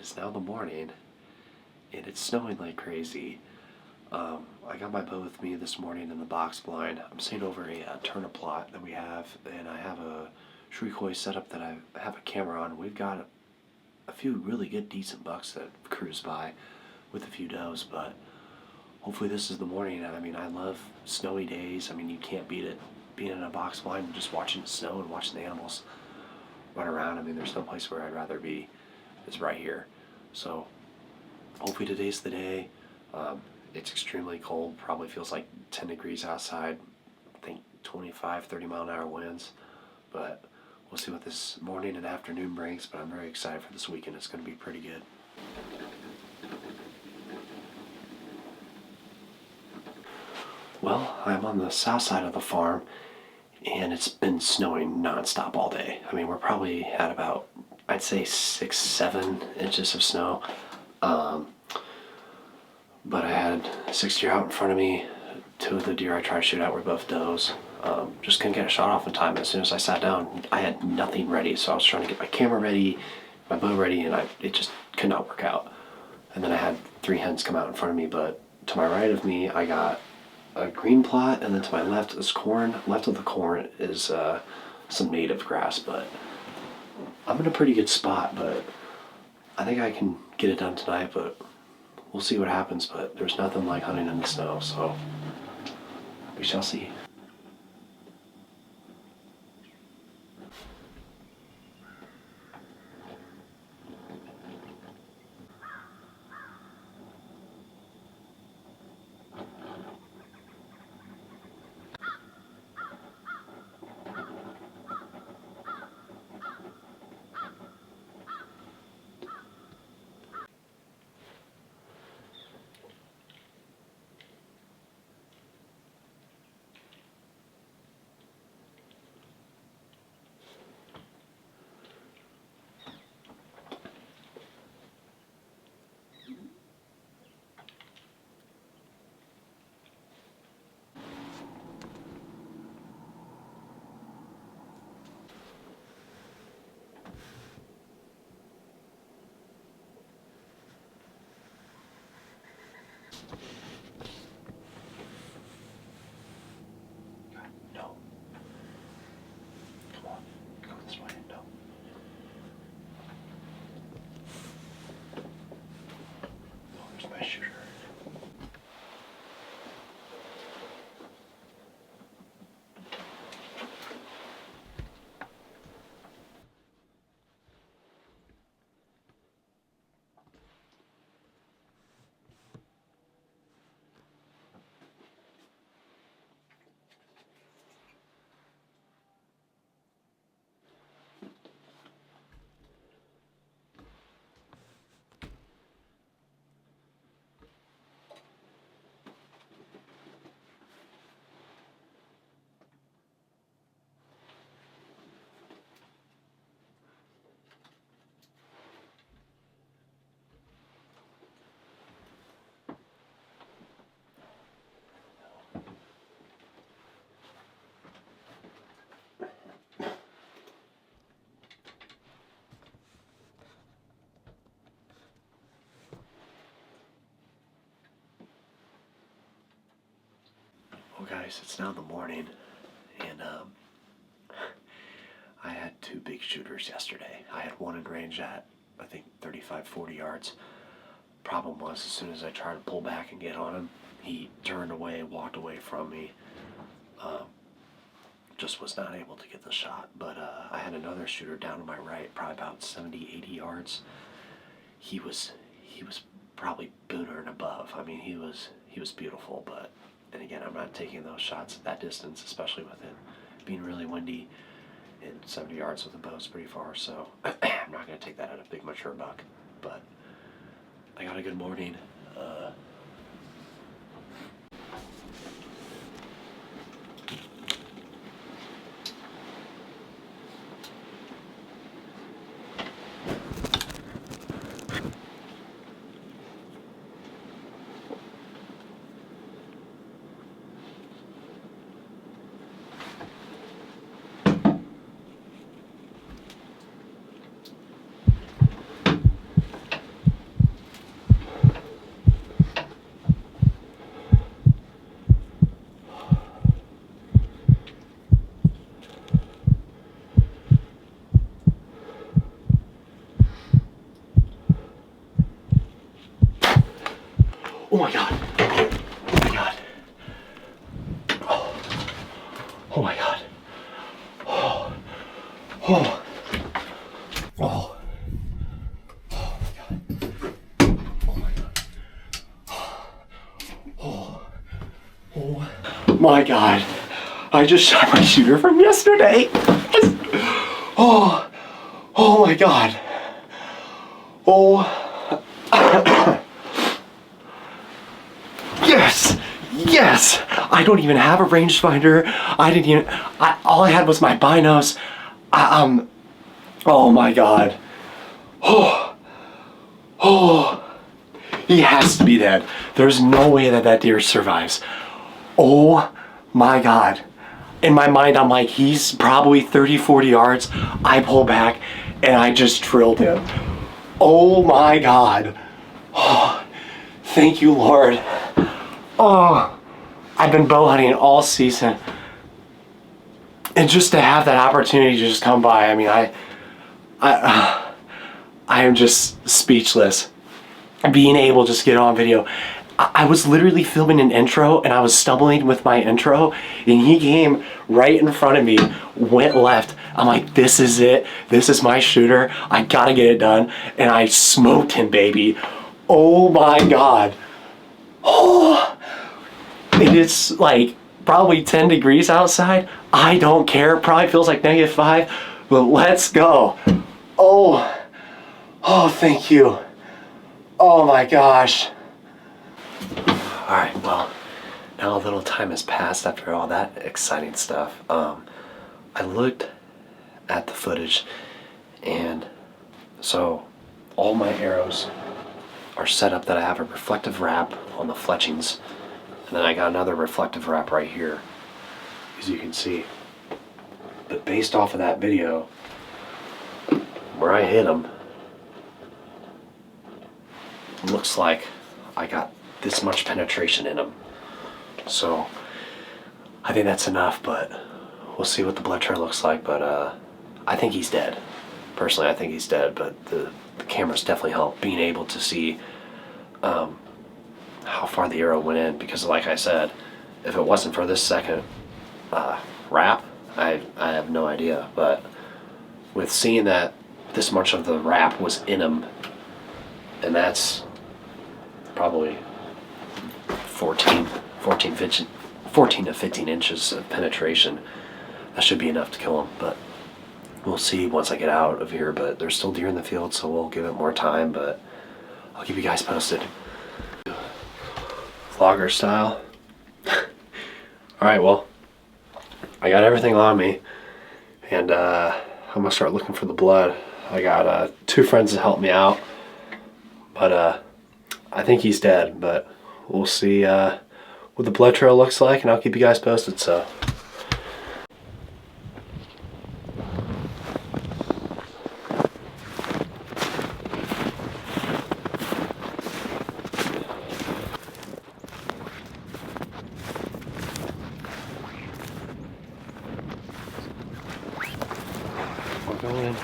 It's now the morning, and it's snowing like crazy. I got my boat with me this morning in the box blind. I'm sitting over a turnip plot that we have, and I have a Shrikoi setup that I have a camera on. We've got a few really good, decent bucks that cruise by with a few does, but hopefully this is the morning. I mean, I love snowy days. I mean, you can't beat it. Being in a box blind and just watching the snow and watching the animals run around. I mean, there's no place where I'd rather be is right here. So hopefully today's the day. It's extremely cold. Probably feels like 10 degrees outside. I think 25, 30-mile-an-hour winds. But we'll see what this morning and afternoon brings. But I'm very excited for this weekend. It's going to be pretty good. Well, I'm on the south side of the farm, and it's been snowing nonstop all day. I mean, we're probably at about, I'd say 6, 7 inches of snow. But I had 6 deer out in front of me. 2 of the deer I tried to shoot out were both does. Just couldn't get a shot off in time. As soon as I sat down, I had nothing ready. So I was trying to get my camera ready, my bow ready, and it just could not work out. And then I had 3 hens come out in front of me, but to my right of me, I got a green plot, and then to my left is corn. Left of the corn is some native grass, but I'm in a pretty good spot, but I think I can get it done tonight, but we'll see what happens. But there's nothing like hunting in the snow, so we shall see. No. Come on. Go this way. No. Oh, there's my shooter. Well, guys, it's now the morning, and I had 2 big shooters yesterday. I had one in range at, I think, 35, 40 yards. Problem was, as soon as I tried to pull back and get on him, he turned away, walked away from me. Just was not able to get the shot. But I had another shooter down to my right, probably about 70, 80 yards. He was probably booner and above. I mean, he was beautiful, but and again, I'm not taking those shots at that distance, especially with it being really windy, and 70 yards with a bow is pretty far, so I'm not going to take that at a big mature buck. But I got a good morning. Oh my God. Oh my God. Oh, oh my God. Oh. Oh. Oh. Oh my God. Oh my God. Oh. Oh my God. I just shot my shooter from yesterday. Oh. Oh my God. Oh. Yes. Yes. I don't even have a rangefinder. I didn't even. All I had was my binos. Oh my God. Oh. Oh. He has to be dead. There's no way that that deer survives. Oh my God. In my mind, I'm like, he's probably 30, 40 yards. I pull back and I just drilled him. Oh my God. Oh, thank you, Lord. Oh, I've been bow hunting all season. And just to have that opportunity to just come by, I mean, I am just speechless. Being able to just get on video. I was literally filming an intro and I was stumbling with my intro and he came right in front of me, went left. I'm like, this is it. This is my shooter. I gotta get it done. And I smoked him, baby. Oh my God. Oh, and it's like probably 10 degrees outside. I don't care. Probably feels like -5, but let's go. Oh, oh, thank you. Oh my gosh. All right, well, now a little time has passed after all that exciting stuff. I looked at the footage, and so all my arrows are set up that I have a reflective wrap on the fletchings, and then I got another reflective wrap right here, as you can see. But based off of that video, where I hit them, looks like I got this much penetration in them. So I think that's enough, but we'll see what the blood trail looks like. But I think he's dead. Personally, I think he's dead, but the cameras definitely help being able to see how far the arrow went in, because like I said, if it wasn't for this second wrap, I have no idea. But with seeing that this much of the wrap was in him, and that's probably 14 to 15 inches of penetration, that should be enough to kill him. But we'll see once I get out of here. But there's still deer in the field, so we'll give it more time, but I'll keep you guys posted. Vlogger style. Alright, well, I got everything on me, and I'm gonna start looking for the blood. I got 2 friends to help me out, but I think he's dead, but we'll see what the blood trail looks like, and I'll keep you guys posted. So we're going.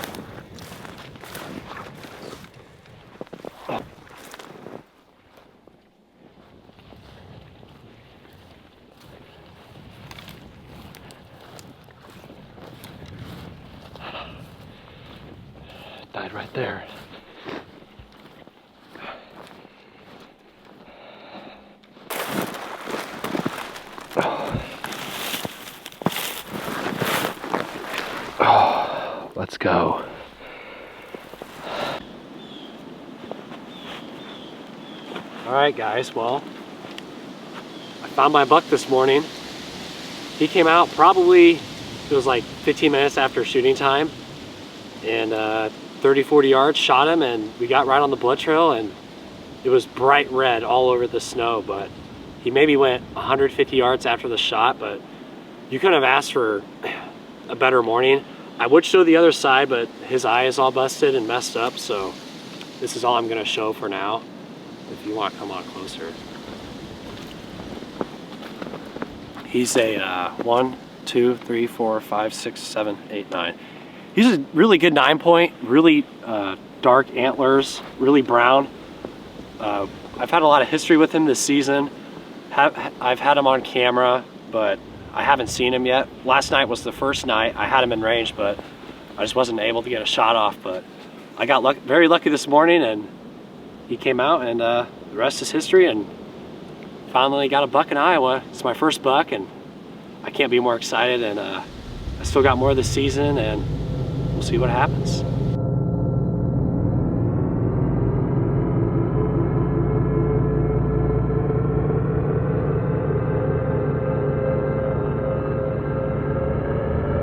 Died right there. Oh, let's go. All right, guys, well, I found my buck this morning. He came out probably, it was like 15 minutes after shooting time, and 30, 40 yards, shot him, and we got right on the blood trail, and it was bright red all over the snow. But he maybe went 150 yards after the shot, but you couldn't have asked for a better morning. I would show the other side, but his eye is all busted and messed up, so this is all I'm gonna show for now. If you want to come on closer. He's a 1, 2, 3, 4, 5, 6, 7, 8, 9. He's a really good 9-point, really dark antlers, really brown. I've had a lot of history with him this season. I've had him on camera, but I haven't seen him yet. Last night was the first night I had him in range, but I just wasn't able to get a shot off. But I got very lucky this morning, and he came out, and the rest is history. And finally got a buck in Iowa. It's my first buck, and I can't be more excited. And I still got more this season, and we'll see what happens.